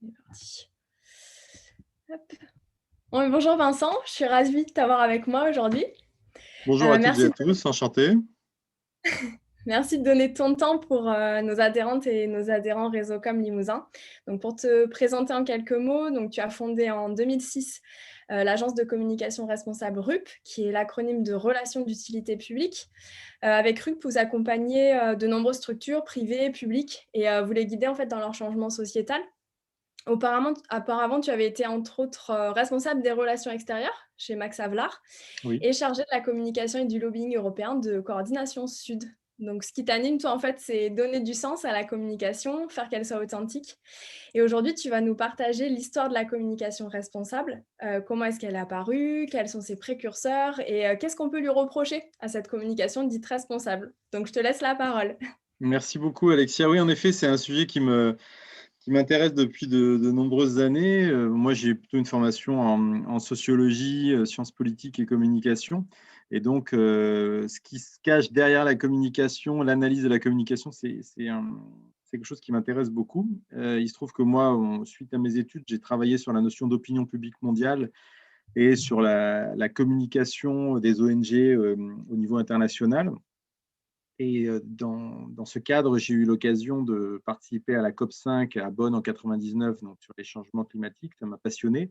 On est parti. Hop. Bon, bonjour Vincent, je suis ravie de t'avoir avec moi aujourd'hui. Bonjour à toutes et Merci à de, tous, enchanté. merci de donner ton temps pour nos adhérentes et nos adhérents Réseau Comme Limousin. Donc, pour te présenter en quelques mots, donc, tu as fondé en 2006 l'agence de communication responsable RUP, qui est l'acronyme de Relations d'utilité publique. Avec RUP, vous accompagnez de nombreuses structures privées et publiques et vous les guidez en fait, dans leur changement sociétal. Auparavant, tu avais été entre autres responsable des relations extérieures chez Max Havelaar Oui, et chargé de la communication et du lobbying européen de Coordination Sud. Donc, ce qui t'anime, toi, en fait, c'est donner du sens à la communication, faire qu'elle soit authentique. Et aujourd'hui, tu vas nous partager l'histoire de la communication responsable. Comment est-ce qu'elle est apparue, quels sont ses précurseurs et qu'est-ce qu'on peut lui reprocher à cette communication dite responsable. Donc, je te laisse la parole. merci beaucoup Alexia. Oui, en effet, c'est un sujet qui m'intéresse depuis de nombreuses années. Moi, j'ai plutôt une formation en sociologie, sciences politiques et communication. Et donc, ce qui se cache derrière la communication, l'analyse de la communication, c'est quelque chose qui m'intéresse beaucoup. Il se trouve que moi, suite à mes études, j'ai travaillé sur la notion d'opinion publique mondiale et sur la communication des ONG au niveau international. Et dans ce cadre, j'ai eu l'occasion de participer à la COP5 à Bonn en 99, donc sur les changements climatiques. Ça m'a passionné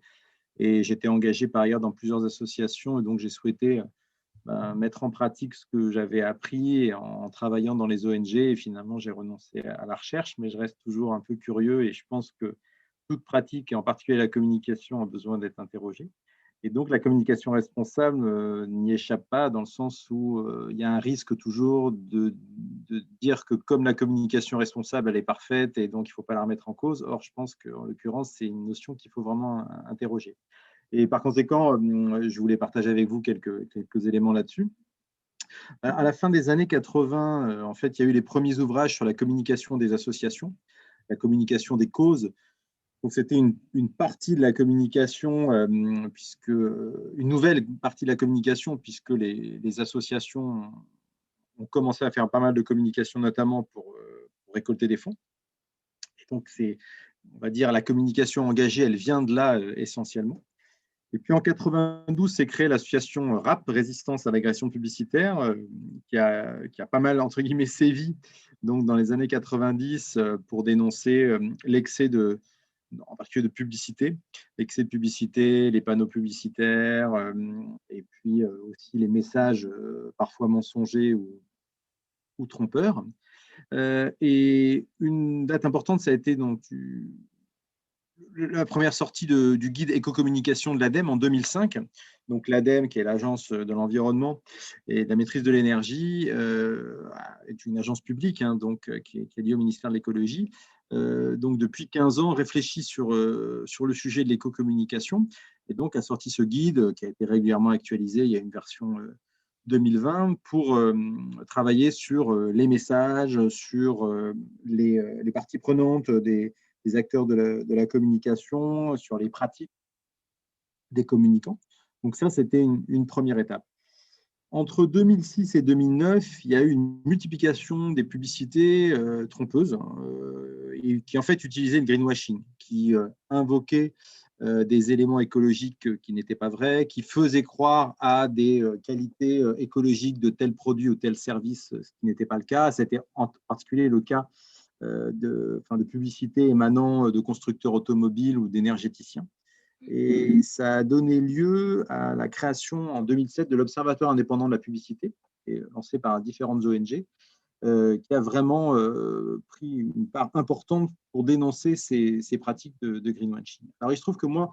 et j'étais engagé par ailleurs dans plusieurs associations et donc j'ai souhaité mettre en pratique ce que j'avais appris en travaillant dans les ONG et finalement j'ai renoncé à la recherche, mais je reste toujours un peu curieux et je pense que toute pratique et en particulier la communication a besoin d'être interrogée. Et donc, la communication responsable n'y échappe pas dans le sens où il y a un risque toujours de dire que comme la communication responsable, elle est parfaite et donc il ne faut pas la remettre en cause. Or, je pense qu'en l'occurrence, c'est une notion qu'il faut vraiment interroger. Et par conséquent, je voulais partager avec vous quelques éléments là-dessus. À la fin des années 80, en fait, il y a eu les premiers ouvrages sur la communication des associations, la communication des causes. Donc, c'était une partie de la communication, une nouvelle partie de la communication, puisque les associations ont commencé à faire pas mal de communication, notamment pour récolter des fonds. Et donc, on va dire, la communication engagée, elle vient de là essentiellement. Et puis en 92, s'est créée l'association RAP, Résistance à l'agression publicitaire, qui a pas mal, entre guillemets, sévi donc, dans les années 90 pour dénoncer l'excès en particulier de publicité, l'excès de publicité, les panneaux publicitaires, et puis aussi les messages parfois mensongers ou trompeurs. Et une date importante, ça a été donc la première sortie du guide éco-communication de l'ADEME en 2005. Donc l'ADEME, qui est l'agence de l'environnement et de la maîtrise de l'énergie, est une agence publique donc, qui est liée au ministère de l'écologie. Donc depuis 15 ans, réfléchit sur le sujet de l'éco-communication et donc a sorti ce guide qui a été régulièrement actualisé. Il y a une version 2020 pour travailler sur les messages, sur les parties prenantes des acteurs de la communication, sur les pratiques des communicants. Donc ça, c'était une première étape. Entre 2006 et 2009, il y a eu une multiplication des publicités trompeuses et qui en fait utilisaient le greenwashing, qui invoquaient des éléments écologiques qui n'étaient pas vrais, qui faisaient croire à des qualités écologiques de tel produit ou tel service, ce qui n'était pas le cas. C'était en particulier le cas de publicité émanant de constructeurs automobiles ou d'énergéticiens. Et ça a donné lieu à la création en 2007 de l'Observatoire indépendant de la publicité, qui est lancé par différentes ONG, qui a vraiment pris une part importante pour dénoncer ces pratiques de greenwashing. Alors, il se trouve que moi,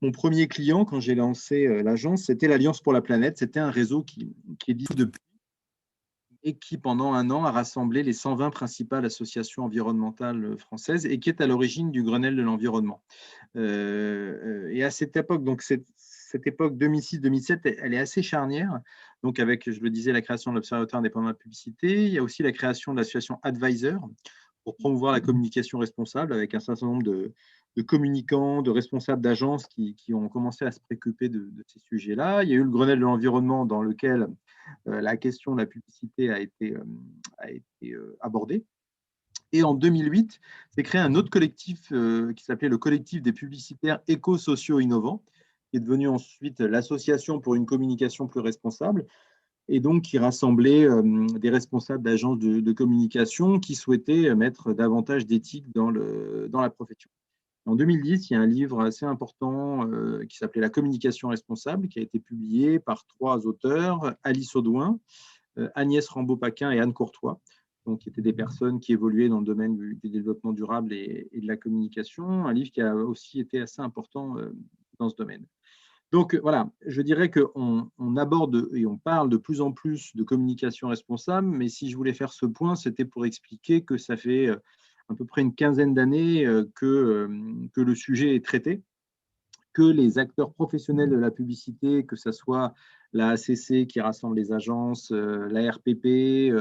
mon premier client, quand j'ai lancé l'agence, c'était l'Alliance pour la planète. C'était un réseau qui existe depuis et qui, pendant un an, a rassemblé les 120 principales associations environnementales françaises et qui est à l'origine du Grenelle de l'environnement. Et à cette époque, donc cette époque 2006-2007, elle est assez charnière. Donc avec, je le disais, la création de l'Observatoire indépendant de la publicité, il y a aussi la création de l'association Advisor pour promouvoir la communication responsable avec un certain nombre de communicants, de responsables d'agences qui ont commencé à se préoccuper de ces sujets-là. Il y a eu le Grenelle de l'environnement dans lequel la question de la publicité a été abordée. Et en 2008, s'est créé un autre collectif qui s'appelait le collectif des publicitaires éco-sociaux innovants, qui est devenu ensuite l'association pour une communication plus responsable, et donc qui rassemblait des responsables d'agences de communication qui souhaitaient mettre davantage d'éthique dans la profession. En 2010, il y a un livre assez important qui s'appelait La communication responsable, qui a été publié par 3 auteurs, Alice Audouin, Agnès Rambaud-Paquin et Anne Courtois, donc, qui étaient des personnes qui évoluaient dans le domaine du développement durable et de la communication, un livre qui a aussi été assez important dans ce domaine. Donc voilà, je dirais qu'on aborde et on parle de plus en plus de communication responsable, mais si je voulais faire ce point, c'était pour expliquer que ça fait à peu près une quinzaine d'années que le sujet est traité, que les acteurs professionnels de la publicité, que ce soit la ACC qui rassemble les agences, la RPP,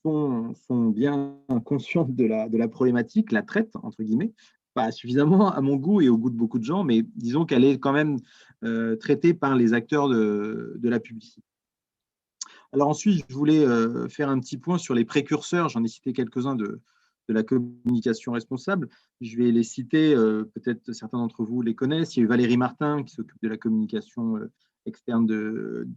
sont bien conscientes de la problématique, la traitent, entre guillemets, pas suffisamment à mon goût et au goût de beaucoup de gens, mais disons qu'elle est quand même traitée par les acteurs de la publicité. Alors ensuite, je voulais faire un petit point sur les précurseurs, j'en ai cité quelques-uns de la communication responsable. Je vais les citer, peut-être certains d'entre vous les connaissent. Il y a eu Valérie Martin qui s'occupe de la communication externe de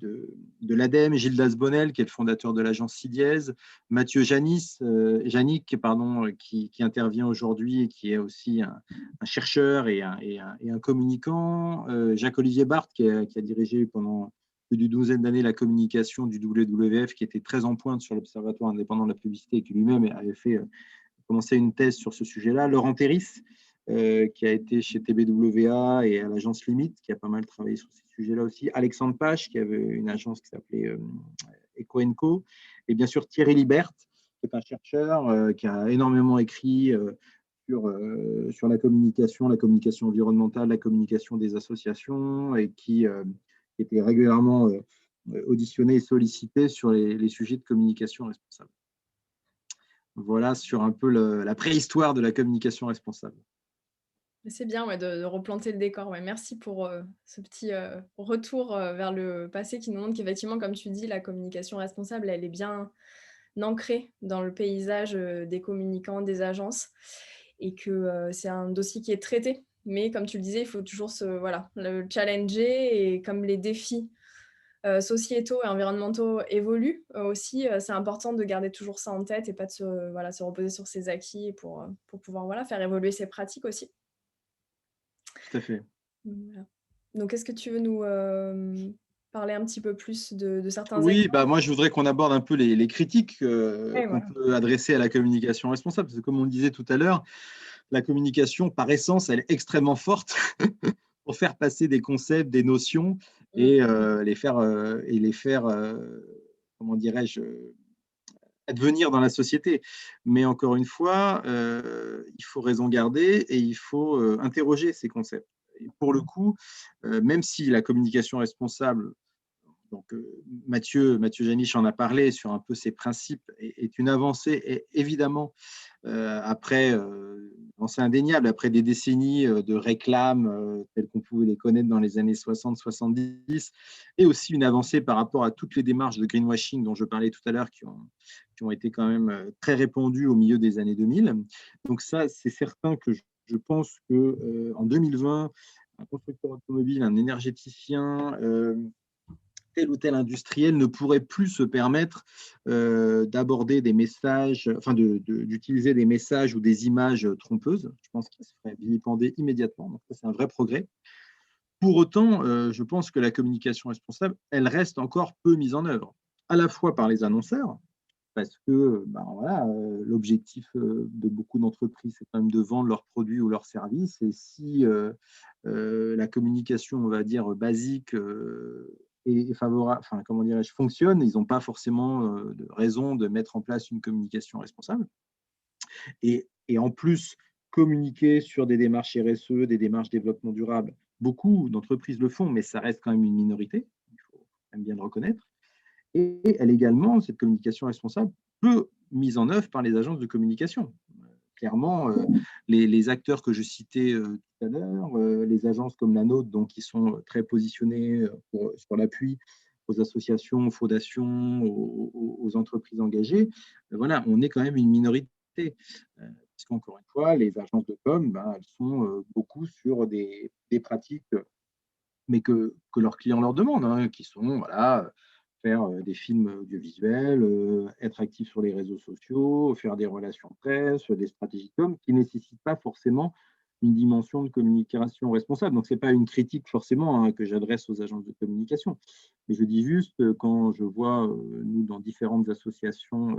l'ADEME, Gildas Bonnel qui est le fondateur de l'agence CIDIES, Mathieu Janik pardon, qui intervient aujourd'hui et qui est aussi un chercheur et un communicant, Jacques-Olivier Barthes qui a dirigé pendant plus d'une douzaine d'années la communication du WWF, qui était très en pointe sur l'Observatoire indépendant de la publicité et qui lui-même avait commencé une thèse sur ce sujet-là. Laurent Terris, qui a été chez TBWA et à l'agence Limite, qui a pas mal travaillé sur ces sujets-là aussi. Alexandre Pache, qui avait une agence qui s'appelait Eco & et bien sûr Thierry Libert, qui est un chercheur qui a énormément écrit sur la communication environnementale, la communication des associations, et qui était régulièrement auditionné et sollicité sur les sujets de communication responsable. Voilà sur un peu la préhistoire de la communication responsable. C'est bien ouais, de replanter le décor. Ouais. Merci pour ce petit retour vers le passé qui nous montre qu'effectivement, comme tu dis, la communication responsable, elle est bien ancrée dans le paysage des communicants, des agences, et que c'est un dossier qui est traité. Mais comme tu le disais, il faut toujours le challenger, et comme les défis sociétaux et environnementaux évoluent aussi, c'est important de garder toujours ça en tête et pas de se reposer sur ses acquis pour pouvoir faire évoluer ses pratiques aussi. Tout à fait. Voilà. Donc, est-ce que tu veux nous parler un petit peu plus de certains Oui, exemples? moi je voudrais qu'on aborde un peu les critiques Oui, qu'on voilà. peut adresser à la communication responsable, parce que comme on le disait tout à l'heure, la communication par essence, elle est extrêmement forte pour faire passer des concepts, des notions Mmh. et les faire comment dirais-je, advenir dans la société. Mais encore une fois, il faut raison garder et il faut interroger ces concepts. Et pour le coup, même si la communication responsable, donc Mathieu Janich en a parlé sur un peu ces principes, est une avancée, et évidemment, après, c'est indéniable, après des décennies de réclames telles qu'on pouvait les connaître dans les années 60-70, et aussi une avancée par rapport à toutes les démarches de greenwashing dont je parlais tout à l'heure, qui ont été quand même très répandues au milieu des années 2000. Donc ça, c'est certain que je pense qu'en 2020, un constructeur automobile, un énergéticien, tel ou tel industriel ne pourrait plus se permettre d'aborder des messages, enfin d'utiliser des messages ou des images trompeuses. Je pense qu'il se ferait vilipender immédiatement. Donc, ça, c'est un vrai progrès. Pour autant, je pense que la communication responsable, elle reste encore peu mise en œuvre, à la fois par les annonceurs, parce que l'objectif de beaucoup d'entreprises, c'est quand même de vendre leurs produits ou leurs services. Et si la communication, on va dire, basique et favorable, enfin, comment dirais-je, fonctionne, ils n'ont pas forcément de raison de mettre en place une communication responsable. Et en plus, communiquer sur des démarches RSE, des démarches développement durable, beaucoup d'entreprises le font, mais ça reste quand même une minorité, il faut quand même bien le reconnaître. Et elle également, cette communication responsable, peu mise en œuvre par les agences de communication. Clairement, les acteurs que je citais tout à l'heure, les agences comme la nôtre, donc, qui sont très positionnées sur l'appui aux associations, aux fondations, aux entreprises engagées, voilà, on est quand même une minorité. adapter. Parce qu'encore une fois, les agences de com, ben, elles sont beaucoup sur des pratiques, mais que leurs clients leur demandent, hein, qui sont voilà, faire des films audiovisuels, être actif sur les réseaux sociaux, faire des relations presse, des stratégies com, qui ne nécessitent pas forcément une dimension de communication responsable. Donc, ce n'est pas une critique forcément hein, que j'adresse aux agences de communication. Mais je dis juste, quand je vois, nous, dans différentes associations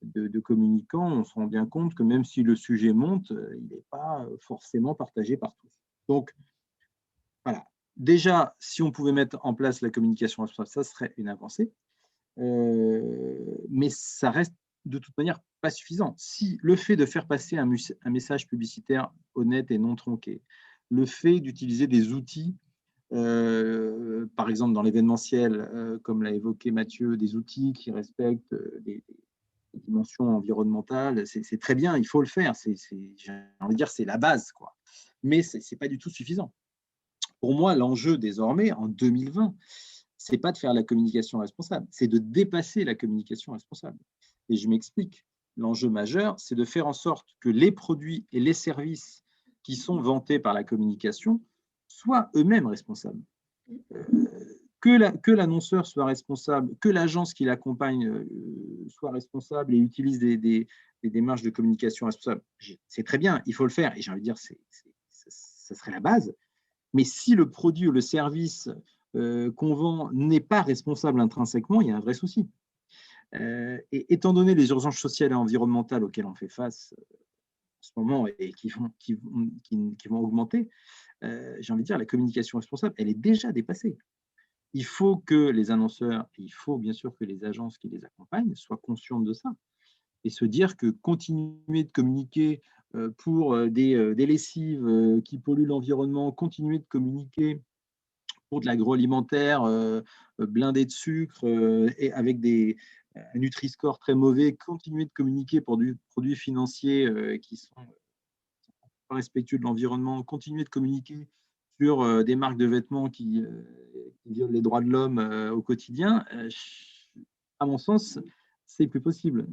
de communicants, on se rend bien compte que même si le sujet monte, il n'est pas forcément partagé par tous. Donc, voilà. Déjà, si on pouvait mettre en place la communication responsable, ça serait une avancée. Mais ça reste de toute manière pas suffisant. Si le fait de faire passer un message publicitaire honnête et non tronqué, le fait d'utiliser des outils, par exemple dans l'événementiel, comme l'a évoqué Mathieu, des outils qui respectent des dimensions environnementales, c'est très bien, il faut le faire. J'ai envie de dire, c'est la base, quoi. Mais ce n'est pas du tout suffisant. Pour moi, l'enjeu désormais, en 2020, c'est pas de faire la communication responsable, c'est de dépasser la communication responsable. Et je m'explique. L'enjeu majeur, c'est de faire en sorte que les produits et les services qui sont vantés par la communication soient eux-mêmes responsables. Euh, que l'annonceur soit responsable, que l'agence qui l'accompagne soit responsable et utilise des démarches de communication responsables, c'est très bien, il faut le faire. Et j'ai envie de dire, ça serait la base. Mais si le produit ou le service qu'on vend n'est pas responsable intrinsèquement, il y a un vrai souci. Et étant donné les urgences sociales et environnementales auxquelles on fait face en ce moment et qui vont augmenter, j'ai envie de dire, la communication responsable, elle est déjà dépassée. Il faut que les annonceurs, il faut bien sûr que les agences qui les accompagnent soient conscientes de ça et se dire que continuer de communiquer pour des lessives qui polluent l'environnement, continuer de communiquer pour de l'agroalimentaire blindé de sucre et avec un Nutri-Score très mauvais, continuer de communiquer pour du produits financiers qui sont pas respectueux de l'environnement, continuer de communiquer sur des marques de vêtements qui violent les droits de l'homme au quotidien, à mon sens, c'est plus possible.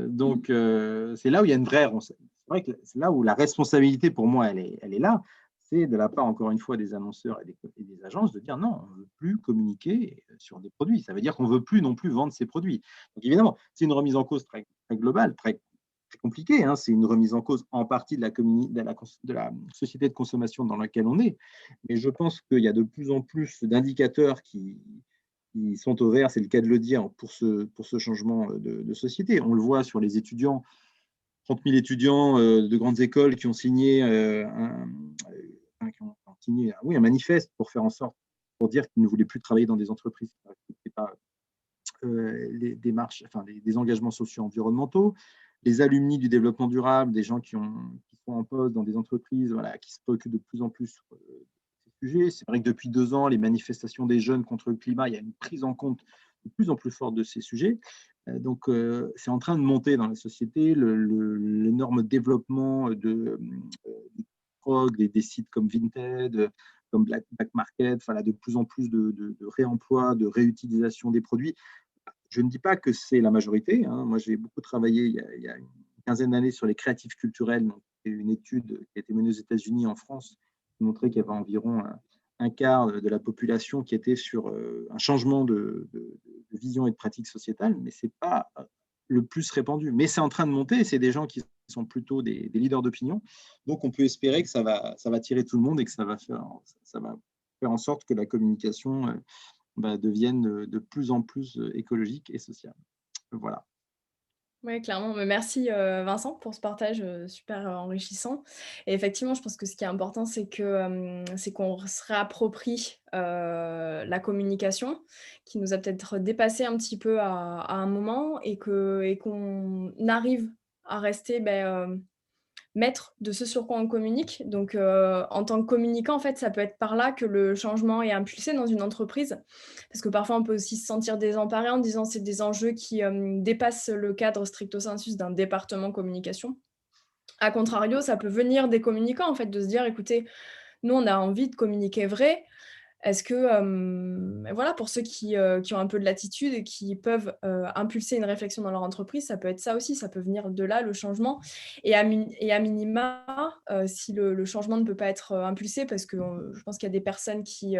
Donc, c'est là où il y a une vraie. C'est vrai que c'est là où la responsabilité, pour moi, elle est là. C'est de la part, encore une fois, des annonceurs et des agences de dire non, on ne veut plus communiquer sur des produits. Ça veut dire qu'on ne veut plus non plus vendre ces produits. Donc, évidemment, c'est une remise en cause très, très globale, très compliqué. Hein. C'est une remise en cause en partie de la société de consommation dans laquelle on est. Mais je pense qu'il y a de plus en plus d'indicateurs qui sont au vert, c'est le cas de le dire, pour ce changement de société. On le voit sur les étudiants, 30 000 étudiants de grandes écoles qui ont signé, un manifeste pour faire en sorte, pour dire qu'ils ne voulaient plus travailler dans des entreprises qui ne respectaient pas les démarches, enfin, des engagements sociaux environnementaux, les alumni du développement durable, des gens qui sont en poste dans des entreprises voilà, qui se préoccupent de plus en plus de ces sujets. C'est vrai que depuis 2 ans, les manifestations des jeunes contre le climat, il y a une prise en compte de plus en plus forte de ces sujets. Donc, c'est en train de monter dans la société l'énorme développement de prog, des sites comme Vinted, comme Black Market, voilà, de plus en plus de réemploi, de réutilisation des produits. Je ne dis pas que c'est la majorité. Hein. Moi, j'ai beaucoup travaillé il y a une quinzaine d'années sur les créatifs culturels. Donc, c'est une étude qui a été menée aux États-Unis, en France, qui montrait qu'il y avait environ un quart de la population qui était sur un changement de vision et de pratique sociétale, mais ce n'est pas le plus répandu. Mais c'est en train de monter et c'est des gens qui sont plutôt des leaders d'opinion. Donc, on peut espérer que ça va tirer tout le monde et que ça va faire en sorte que la communication deviennent de plus en plus écologiques et sociales. Voilà. Oui, clairement. Mais merci, Vincent, pour ce partage, super enrichissant. Et effectivement, je pense que ce qui est important, c'est qu'on se réapproprie, la communication qui nous a peut-être dépassé un petit peu à un moment et qu'on arrive à rester, maître de ce sur quoi on communique. Donc, en tant que communicant, en fait, ça peut être par là que le changement est impulsé dans une entreprise. Parce que parfois, on peut aussi se sentir désemparé en disant c'est des enjeux qui dépassent le cadre stricto sensu d'un département communication. A contrario, ça peut venir des communicants, en fait, de se dire écoutez, nous, on a envie de communiquer vrai. Est-ce que, voilà, pour ceux qui ont un peu de latitude et qui peuvent, impulser une réflexion dans leur entreprise, ça peut être ça aussi, ça peut venir de là, le changement et à minima, si le changement ne peut pas être, impulsé parce que, je pense qu'il y a des personnes qui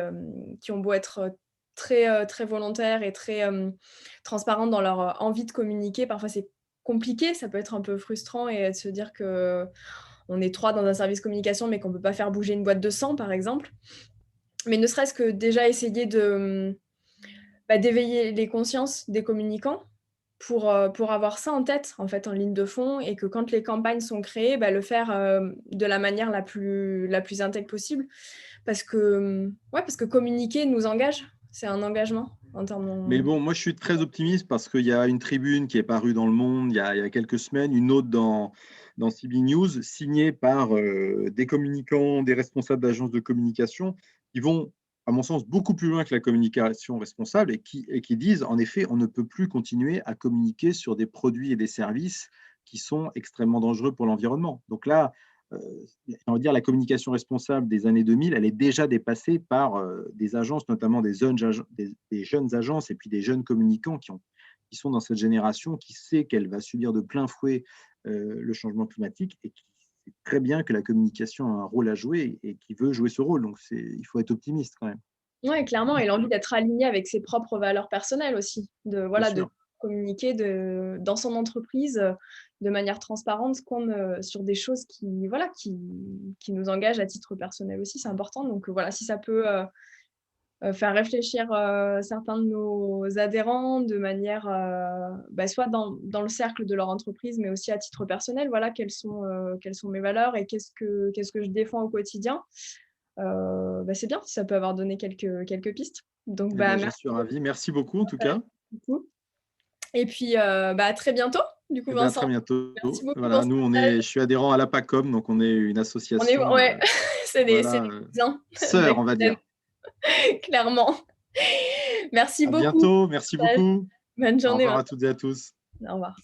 ont beau être, très volontaires et très, transparentes dans leur, envie de communiquer, parfois c'est compliqué, ça peut être un peu frustrant et de se dire qu'on est 3 dans un service communication, mais qu'on ne peut pas faire bouger une boîte de 100 par exemple. Mais ne serait-ce que déjà essayer d'éveiller les consciences des communicants pour avoir ça en tête, en fait, en ligne de fond et que quand les campagnes sont créées, le faire, de la manière la plus intègre possible. Parce que communiquer nous engage, c'est un engagement en Mais termes. bon, moi, je suis très optimiste parce qu'il y a une tribune qui est parue dans Le Monde il y a quelques semaines, une autre dans CB News, signée par des communicants, des responsables d'agences de communication, qui vont, à mon sens, beaucoup plus loin que la communication responsable et qui disent, en effet, on ne peut plus continuer à communiquer sur des produits et des services qui sont extrêmement dangereux pour l'environnement. Donc là, euh, on va dire la communication responsable des années 2000, elle est déjà dépassée par des agences, notamment des jeunes agences et puis des jeunes communicants qui sont dans cette génération, qui sait qu'elle va subir de plein fouet le changement climatique et qui sait très bien que la communication a un rôle à jouer et qui veut jouer ce rôle. Donc, il faut être optimiste quand même, Ouais, clairement, et l'envie d'être aligné avec ses propres valeurs personnelles aussi, bien de sûr. communiquer dans son entreprise de manière transparente sur des choses qui nous engagent à titre personnel aussi, c'est important. Donc voilà, si ça peut faire réfléchir certains de nos adhérents de manière, soit dans le cercle de leur entreprise, mais aussi à titre personnel, voilà, quelles sont mes valeurs et qu'est-ce que je défends au quotidien. C'est bien, ça peut avoir donné quelques pistes. Donc, Eh ben, j'en merci suis ravi. Merci beaucoup en tout cas. beaucoup. Et puis, à très bientôt, du coup, Eh ben, à Vincent. très bientôt. Merci beaucoup pour Voilà, ce je partage. suis adhérent à l'APACOM, donc on est une On est, association, ouais, c'est des voilà, cousins sœur, on va d'Aquitaine, dire. clairement. Merci À beaucoup. bientôt. Merci beaucoup. Bonne Au journée, revoir Vincent. à toutes et à tous. Au revoir.